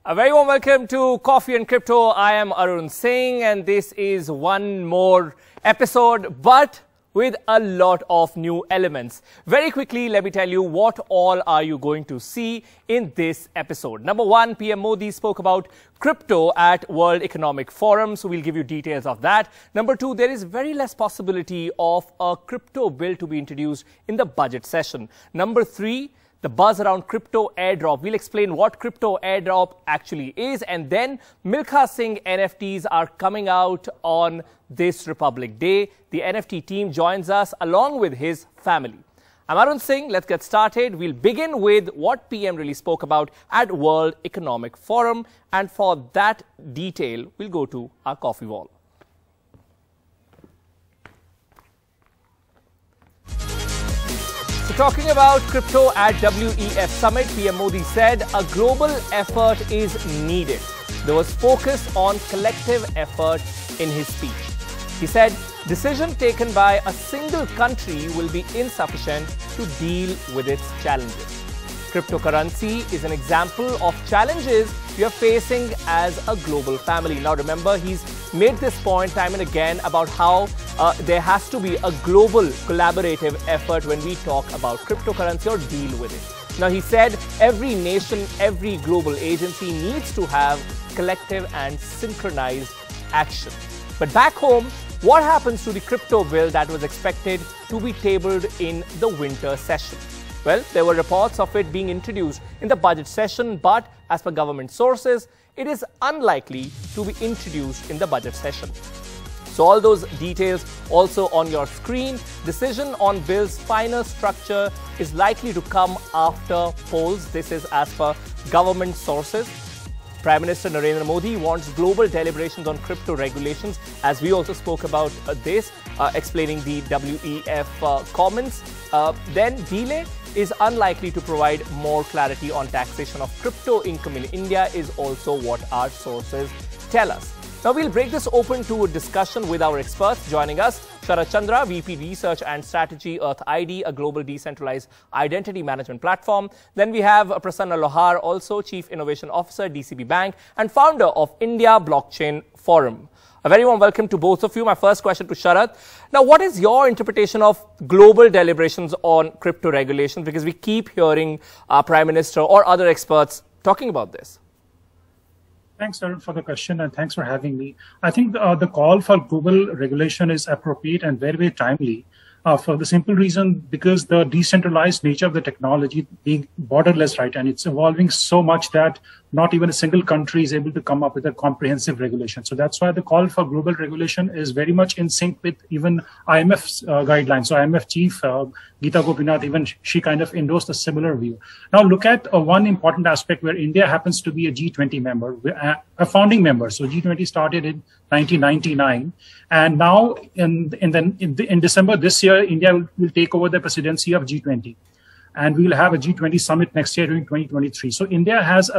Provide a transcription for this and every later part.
A very warm welcome to Coffee and Crypto. I am Arun Singh and this is one more episode but with a lot of new elements. Very quickly, let me tell you what all are you going to see in this episode. Number one, PM Modi spoke about crypto at World Economic Forum, so we'll give you details of that. Number two, there is very less possibility of a crypto bill to be introduced in the budget session. Number three, the buzz around crypto airdrop. We'll explain what crypto airdrop actually is. And then Milkha Singh NFTs are coming out on this Republic Day. The NFT team joins us along with his family. I'm Arun Singh. Let's get started. We'll begin with what PM really spoke about at World Economic Forum. And for that detail, we'll go to our coffee wall. Talking about crypto at WEF Summit, PM Modi said a global effort is needed. There was focus on collective effort in his speech. He said, decision taken by a single country will be insufficient to deal with its challenges. Cryptocurrency is an example of challenges we are facing as a global family. Now remember, he's made this point time and again about how there has to be a global collaborative effort when we talk about cryptocurrency or deal with it. Now he said every nation, every global agency needs to have collective and synchronized action. But back home, what happens to the crypto bill that was expected to be tabled in the winter session? Well, there were reports of it being introduced in the budget session, but as per government sources, it is unlikely to be introduced in the budget session. So all those details also on your screen. Decision on bill's final structure is likely to come after polls. This is as per government sources. Prime Minister Narendra Modi wants global deliberations on crypto regulations, as we also spoke about this, explaining the WEF comments. Then delay is unlikely to provide more clarity on taxation of crypto income in India is also what our sources tell us. Now we'll break this open to a discussion with our experts. Joining us, Sharat Chandra, VP Research and Strategy, Earth ID, a global decentralized identity management platform. Then we have Prasanna Lohar, also Chief Innovation Officer, DCB Bank, and founder of India Blockchain Forum. A very warm welcome to both of you. My first question to Sharat. Now, what is your interpretation of global deliberations on crypto regulations? Because we keep hearing our Prime Minister or other experts talking about this. Thanks, Arun, for the question, and thanks for having me. I think the call for global regulation is appropriate and very, very timely for the simple reason because the decentralized nature of the technology being borderless, right, and it's evolving so much that not even a single country is able to come up with a comprehensive regulation. So that's why the call for global regulation is very much in sync with even IMF's guidelines. So IMF chief Geeta Gopinath, even she kind of endorsed a similar view. Now look at one important aspect where India happens to be a G20 member, a founding member. So G20 started in 1999, and now in December this year, India will take over the presidency of G20, and we will have a G20 summit next year during 2023. So India has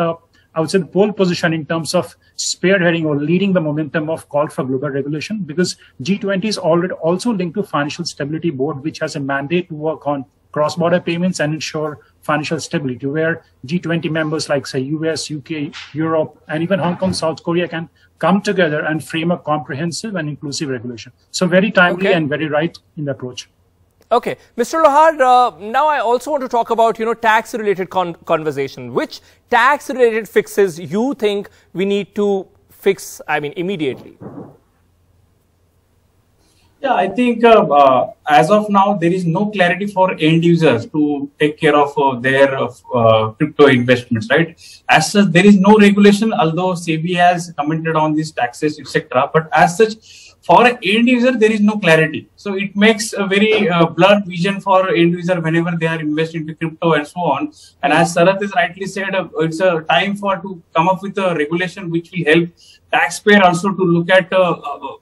I would say the pole position in terms of spearheading or leading the momentum of call for global regulation, because G20 is already also linked to Financial Stability Board, which has a mandate to work on cross-border payments and ensure financial stability, where G20 members like, say, US, UK, Europe, and even Hong Kong, South Korea can come together and frame a comprehensive and inclusive regulation. So very timely and very right in the approach. Okay, Mr. Lohar, now I also want to talk about, tax-related conversation. Which tax-related fixes you think we need to fix, immediately? Yeah, I think as of now, there is no clarity for end users to take care of their crypto investments, right? As such, there is no regulation, although SEBI has commented on these taxes, etc. But as such, for an end user, there is no clarity. So it makes a very blurred vision for end user whenever they are investing into crypto and so on. And as Sharat has rightly said, it's a time to come up with a regulation which will help taxpayer also to look at,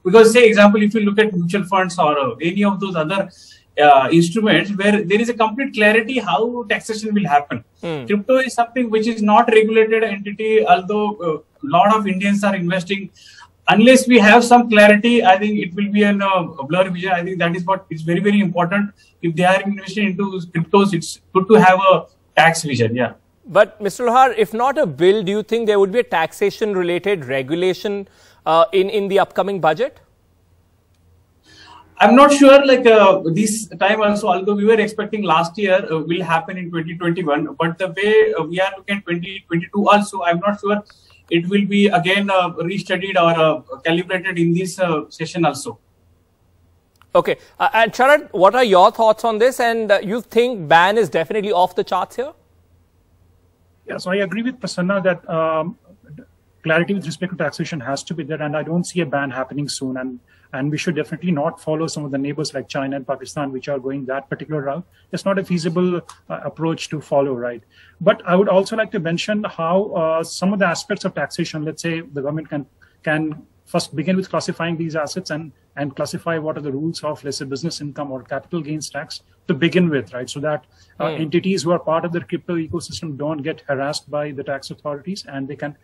because say example, if you look at mutual funds or any of those other instruments where there is a complete clarity how taxation will happen. Crypto is something which is not regulated entity, although a lot of Indians are investing. Unless we have some clarity, I think it will be a blur vision. I think that is what is very, very important. If they are investing into cryptos, it's good to have a tax vision. Yeah. But Mr. Lohar, if not a bill, do you think there would be a taxation-related regulation in the upcoming budget? I'm not sure, like this time also, although we were expecting last year will happen in 2021, but the way we are looking at 2022 also, I'm not sure it will be again restudied or calibrated in this session also. Okay. And Sharad, what are your thoughts on this? And you think ban is definitely off the charts here? Yeah, so I agree with Prasanna that clarity with respect to taxation has to be there, and I don't see a ban happening soon. And we should definitely not follow some of the neighbors like China and Pakistan, which are going that particular route. It's not a feasible approach to follow, right? But I would also like to mention how some of the aspects of taxation, let's say the government can first begin with classifying these assets and classify what are the rules of, let's say, business income or capital gains tax to begin with, right? So that entities who are part of the crypto ecosystem don't get harassed by the tax authorities, and they can,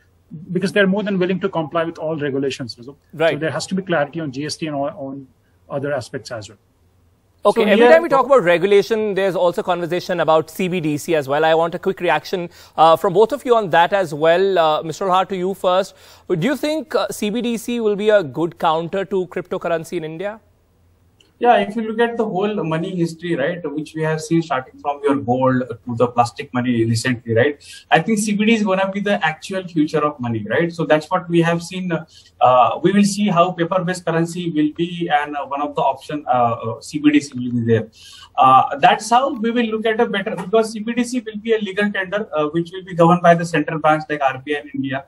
because they're more than willing to comply with all regulations. So there has to be clarity on GST and on other aspects as well. Okay, so every time we talk about regulation, there's also conversation about CBDC as well. I want a quick reaction from both of you on that as well. Mr. Lohar, to you first. Do you think CBDC will be a good counter to cryptocurrency in India? Yeah, if you look at the whole money history, right, which we have seen starting from your gold to the plastic money recently, right, I think CBD is going to be the actual future of money, right? So that's what we have seen. We will see how paper-based currency will be, and one of the option CBDC will be there. That's how we will look at a better, because CBDC will be a legal tender which will be governed by the central banks like RBI in India.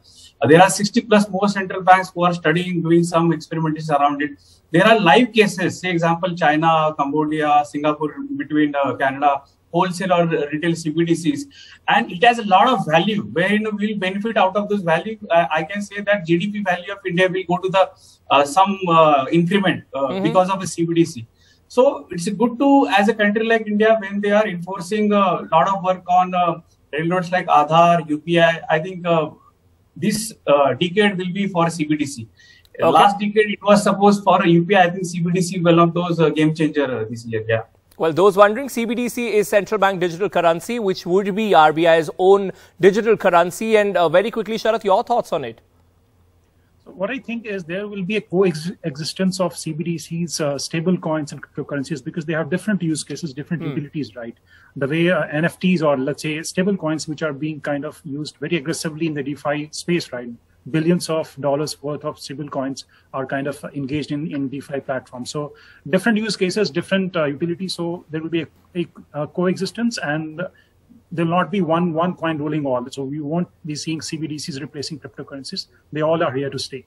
There are 60 plus more central banks who are studying, doing some experimentation around it. There are live cases, say example, China, Cambodia, Singapore, between Canada, wholesale or retail CBDCs. And it has a lot of value where we will benefit out of this value. I can say that GDP value of India will go to the some increment because of the CBDC. So it's good to, as a country like India, when they are enforcing a lot of work on railroads like Aadhaar, UPI, I think this decade will be for CBDC. Okay. Last decade, it was supposed for UPI. I think CBDC one of those game changer this year. Yeah. Well, those wondering, CBDC is central bank digital currency, which would be RBI's own digital currency. And very quickly, Sharath, your thoughts on it? So what I think is there will be a coexistence of CBDCs, stable coins and cryptocurrencies, because they have different use cases, different utilities, right? The way NFTs, or let's say stable coins, which are being kind of used very aggressively in the DeFi space, right? Billions of dollars worth of stable coins are kind of engaged in DeFi platforms. So different use cases, different utilities. So there will be a coexistence, and there will not be one coin ruling all. So we won't be seeing CBDCs replacing cryptocurrencies. They all are here to stay.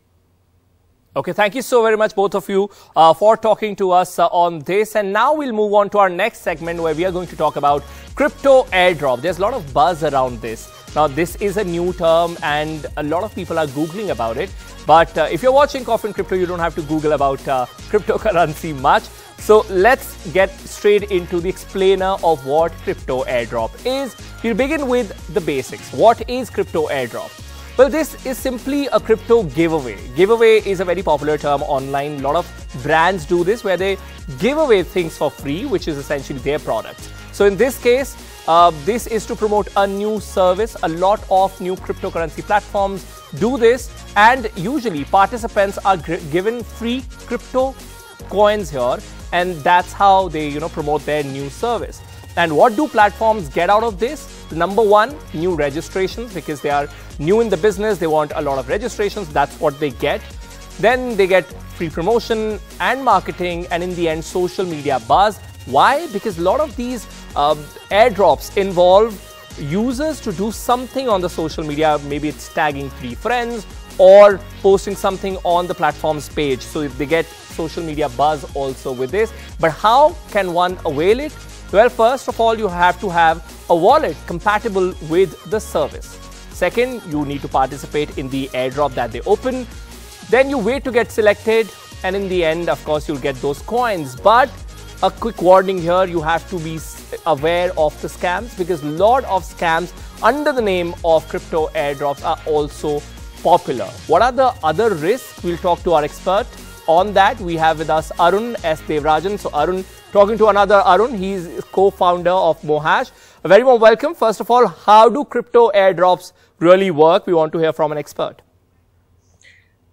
Okay, thank you so very much, both of you, for talking to us on this. And now we'll move on to our next segment, where we are going to talk about crypto airdrop. There's a lot of buzz around this. Now, this is a new term and a lot of people are Googling about it. But if you're watching Coffin Crypto, you don't have to Google about cryptocurrency much. So let's get straight into the explainer of what crypto airdrop is. We'll begin with the basics. What is crypto airdrop? Well, this is simply a crypto giveaway. Giveaway is a very popular term online. A lot of brands do this, where they give away things for free, which is essentially their products. So in this case, this is to promote a new service. A lot of new cryptocurrency platforms do this, and usually participants are given free crypto coins here, and that's how they promote their new service. And what do platforms get out of this? Number one, new registrations, because they are new in the business. They want a lot of registrations. That's what they get. Then they get free promotion and marketing, and in the end, social media buzz. Why? Because a lot of these airdrops involve users to do something on the social media. Maybe it's tagging 3 friends or posting something on the platform's page. So they get social media buzz also with this. But how can one avail it? Well, first of all, you have to have a wallet compatible with the service. Second, you need to participate in the airdrop that they open. Then you wait to get selected, and in the end, of course, you'll get those coins. But a quick warning here, you have to be aware of the scams, because a lot of scams under the name of crypto airdrops are also popular. What are the other risks? We'll talk to our expert on that. We have with us Arun S. Devarajan. So Arun, talking to another Arun. He's co-founder of Mohash. A very warm welcome. First of all, how do crypto airdrops really work? We want to hear from an expert.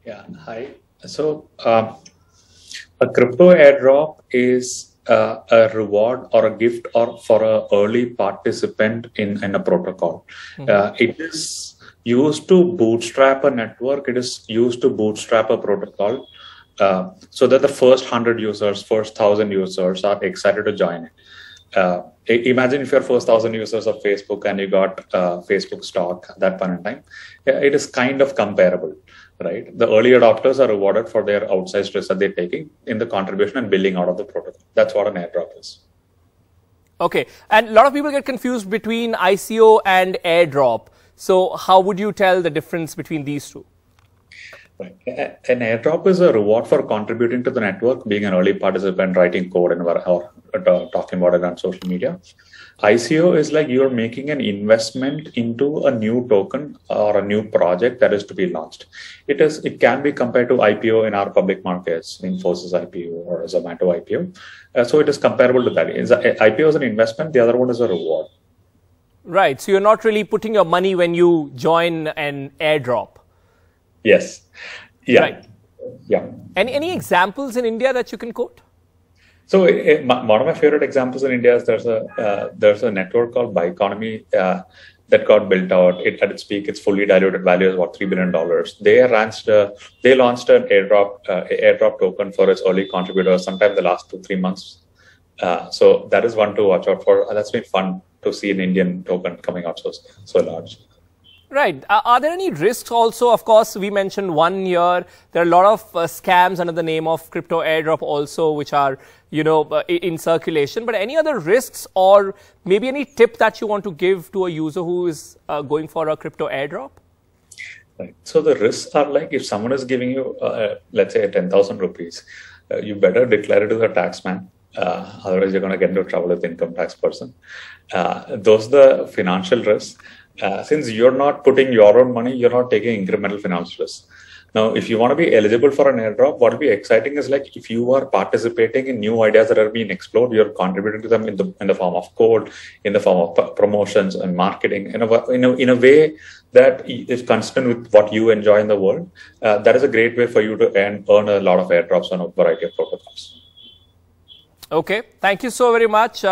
Yeah, hi. So a crypto airdrop is a reward or a gift or for an early participant in a protocol. It is used to bootstrap a network. It is used to bootstrap a protocol so that the first 100 users, first 1,000 users are excited to join it. Imagine if you're first 1,000 users of Facebook and you got Facebook stock at that point in time. It is kind of comparable, right? The early adopters are rewarded for their outsized risk that they're taking in the contribution and building out of the protocol. That's what an airdrop is. Okay. And a lot of people get confused between ICO and airdrop. So how would you tell the difference between these two? Right. An airdrop is a reward for contributing to the network, being an early participant, writing code or talking about it on social media. ICO is like you're making an investment into a new token or a new project that is to be launched. It can be compared to IPO in our public markets, Infosys IPO or Zomato IPO. So it is comparable to that. IPO is an investment, the other one is a reward. Right. So you're not really putting your money when you join an airdrop. Yes. Yeah. Right. Yeah. Any examples in India that you can quote? So one of my favorite examples in India is there's a network called Bioeconomy that got built out. At its peak, its fully diluted value is about $3 billion. They launched an airdrop token for its early contributors sometime in the last 2-3 months. So that is one to watch out for. That's been fun to see an Indian token coming out so large. Right. Are there any risks also? Of course, we mentioned 1 year. There are a lot of scams under the name of crypto airdrop also, which are, in circulation. But any other risks or maybe any tip that you want to give to a user who is going for a crypto airdrop? Right. So the risks are like if someone is giving you, let's say, 10,000 rupees, you better declare it to the tax man. Otherwise, you're going to get into trouble with the income tax person. Those are the financial risks. Since you're not putting your own money, you're not taking incremental financial risk. Now, if you want to be eligible for an airdrop, what will be exciting is like if you are participating in new ideas that are being explored, you're contributing to them in the form of code, in the form of promotions and marketing, in a way that is consistent with what you enjoy in the world. That is a great way for you to earn a lot of airdrops on a variety of protocols. Okay, thank you so very much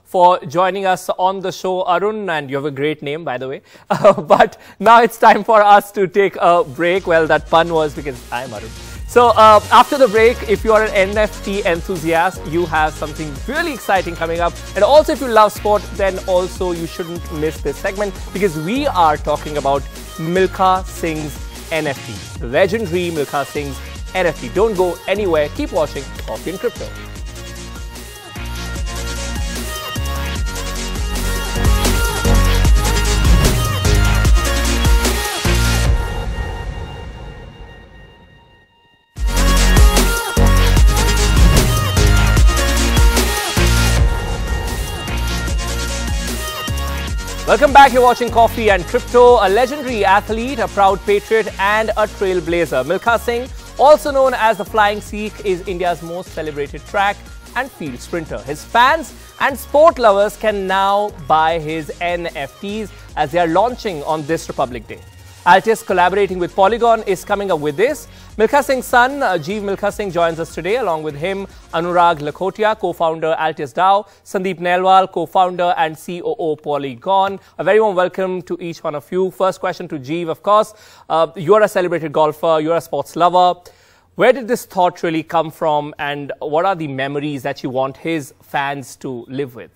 for joining us on the show, Arun, and you have a great name, by the way. But now it's time for us to take a break. Well, that pun was because I'm Arun. So after the break, if you are an NFT enthusiast, you have something really exciting coming up. And also, if you love sport, then also you shouldn't miss this segment because we are talking about Milkha Singh's NFT, the legendary Milkha Singh's NFT. Don't go anywhere. Keep watching Coffee and Crypto. Welcome back. You're watching Coffee and Crypto. A legendary athlete, a proud patriot and a trailblazer. Milkha Singh, also known as the Flying Sikh, is India's most celebrated track and field sprinter. His fans and sport lovers can now buy his NFTs as they are launching on this Republic Day. Altius, collaborating with Polygon, is coming up with this. Milka Singhs Son, Jeev Milkha Singh, joins us today. Along with him, Anurag Lakhotia, co-founder Altius DAO, Sandeep Nailwal, co-founder and COO Polygon. A very warm welcome to each one of you. First question to Jeev, of course. You're a celebrated golfer, you're a sports lover. Where did this thought really come from, and what are the memories that you want his fans to live with?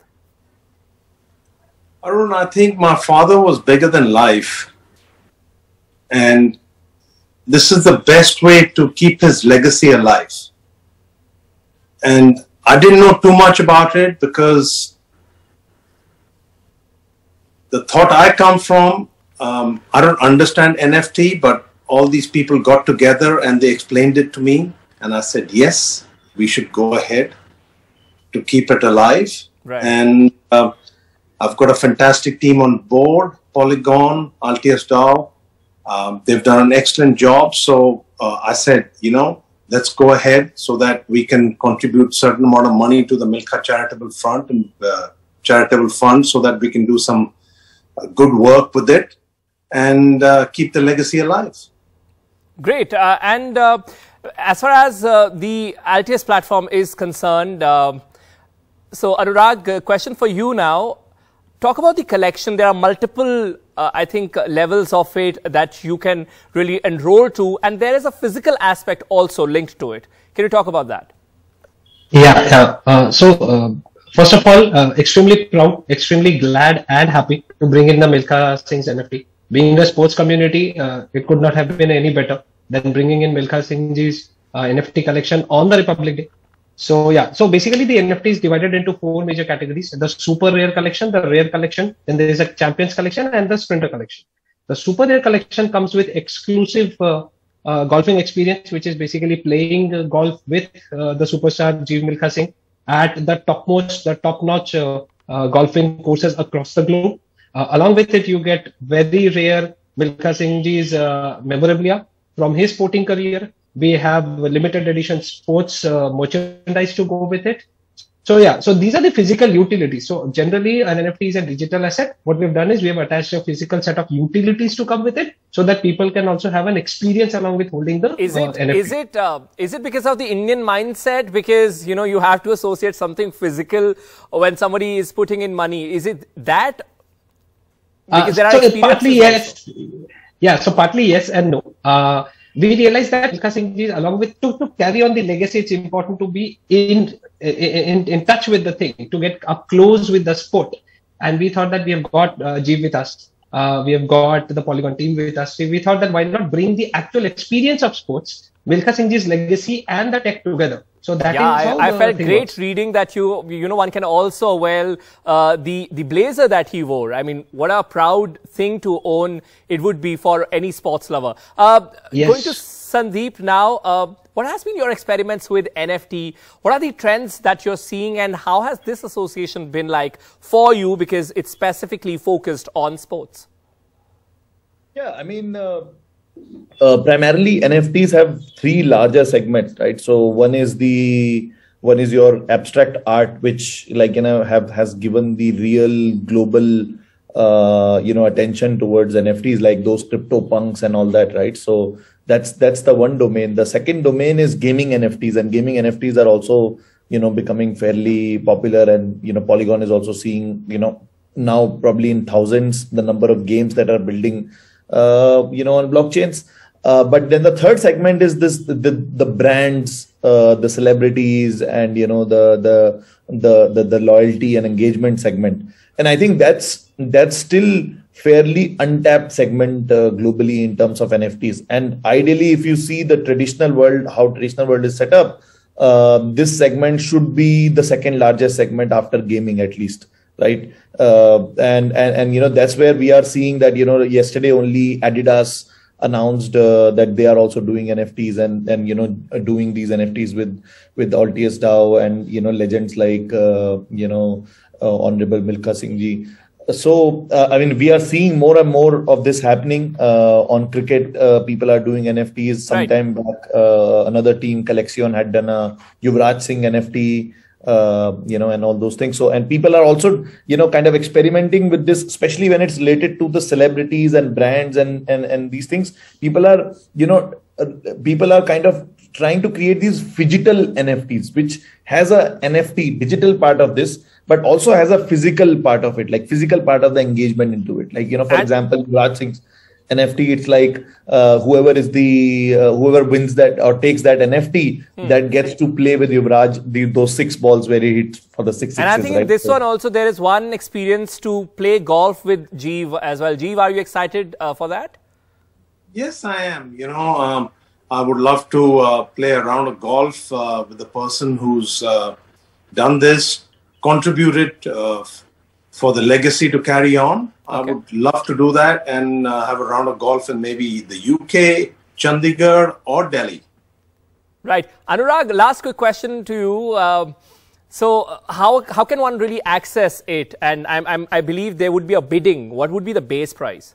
Arun, I think my father was bigger than life. And this is the best way to keep his legacy alive. And I didn't know too much about it because the thought I come from, I don't understand NFT, but all these people got together and they explained it to me. And I said, yes, we should go ahead to keep it alive. Right. And I've got a fantastic team on board, Polygon, Altius DAO. They've done an excellent job. So I said, let's go ahead so that we can contribute certain amount of money to the Milka charitable fund and charitable fund so that we can do some good work with it and keep the legacy alive. Great. As far as the Altius platform is concerned, so Anurag, question for you now. Talk about the collection. There are multiple, I think, levels of it that you can really enroll to, and there is a physical aspect also linked to it. Can you talk about that? Yeah. First of all, extremely proud, extremely glad and happy to bring in the Milkha Singhs NFT. Being a sports community, it could not have been any better than bringing in Milkha Singhs NFT collection on the Republic Day. So yeah, so basically the NFT is divided into 4 major categories: the super rare collection, the rare collection, then there is a champions collection and the sprinter collection. The super rare collection comes with exclusive golfing experience, which is basically playing golf with the superstar Milkha Singh at the top-notch golfing courses across the globe. Along with it, you get very rare Milkha Singh's memorabilia from his sporting career. We have limited edition sports merchandise to go with it. So yeah, so these are the physical utilities. So generally an NFT is a digital asset. What we've done is we have attached a physical set of utilities to come with it so that people can also have an experience along with holding the NFT. Is it because of the Indian mindset? Because, you know, you have to associate something physical when somebody is putting in money. Is it that? Because there are partly yes. Yeah, so partly yes and no. We realized that Milkha Singhs, along with to carry on the legacy, it's important to be in touch with the thing, to get up close with the sport. And we thought that we have got Jeev with us. We have got the Polygon team with us. So we thought that why not bring the actual experience of sports, Milkha Singh's legacy and the tech together. So that is how I felt great works. reading that you know, one can also wear the blazer that he wore. I mean, what a proud thing to own it would be for any sports lover. Yes. Going to Sandeep now, what has been your experiments with NFT? What are the trends that you're seeing and how has this association been like for you, because it's specifically focused on sports? Yeah, I mean, primarily NFTs have 3 larger segments, right? So one is your abstract art, which, like, you know, has given the real global attention towards NFTs, like those crypto punks and all that, right? So that's the one domain. The second domain is gaming NFTs, and gaming NFTs are also, you know, becoming fairly popular, and, you know, Polygon is also seeing, you know, now probably in thousands the number of games that are building on blockchains. But then the third segment is the brands, the celebrities, and, you know, the loyalty and engagement segment. And I think that's still fairly untapped segment globally in terms of NFTs. And ideally, if you see the traditional world, how traditional world is set up, this segment should be the second largest segment after gaming, at least. Right. And you know, that's where we are seeing that, you know, yesterday only Adidas announced that they are also doing NFTs and you know, doing these NFTs with Altius DAO and, you know, legends like, Honorable Milkha Singh ji. So, I mean, we are seeing more and more of this happening on cricket. People are doing NFTs. Sometime back, another team, Collection, had done a Yuvraj Singh NFT. And all those things. So, and people are also, you know, kind of experimenting with this, especially when it's related to the celebrities and brands and these things. People are, you know, kind of trying to create these phygital NFTs, which has a NFT digital part of this, but also has a physical part of it, like physical part of the engagement into it. Like, you know, for example, Yuvraj Singh's NFT, it's like whoever wins that or takes that NFT that gets to play with Yuvraj those 6 balls where he hits for the 6 sixes. And I think in this one also there is one experience to play golf with Jeev as well. Jeev, are you excited for that? Yes, I am. You know, I would love to play a round of golf with the person who's done this, contributed for the legacy to carry on. Okay. I would love to do that and have a round of golf in maybe the UK, Chandigarh or Delhi. Right. Anurag, last quick question to you. So how can one really access it? And I believe there would be a bidding. What would be the base price?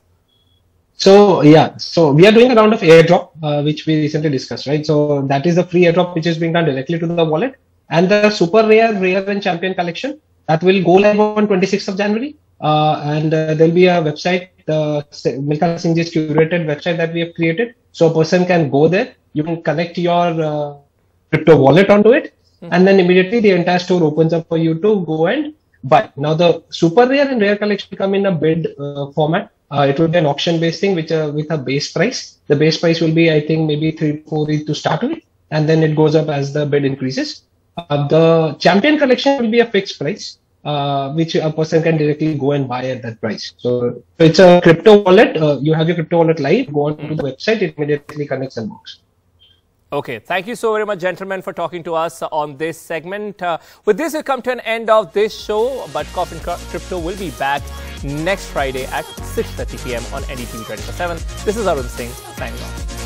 So yeah, so we are doing a round of airdrop, which we recently discussed, right? So that is the free airdrop which is being done directly to the wallet, and the super rare, rare and champion collection that will go live on 26th of January. And there'll be a website, the Milka Singhs curated website that we have created, so a person can go there. You can connect your crypto wallet onto it, and then immediately the entire store opens up for you to go and buy. Now the super rare and rare collection come in a bid format. It will be an auction-based thing, which with a base price. The base price will be, I think, maybe 3-4 to start with, and then it goes up as the bid increases. The champion collection will be a fixed price, which a person can directly go and buy at that price. So it's a crypto wallet. You have your crypto wallet live. Go on to the website. It immediately connects and works. Okay, thank you so very much, gentlemen, for talking to us on this segment. With this, we come to an end of this show, but Coffin Crypto will be back next Friday at 6:30 p.m. on NDTV 24/7. This is Arun Singh signing off.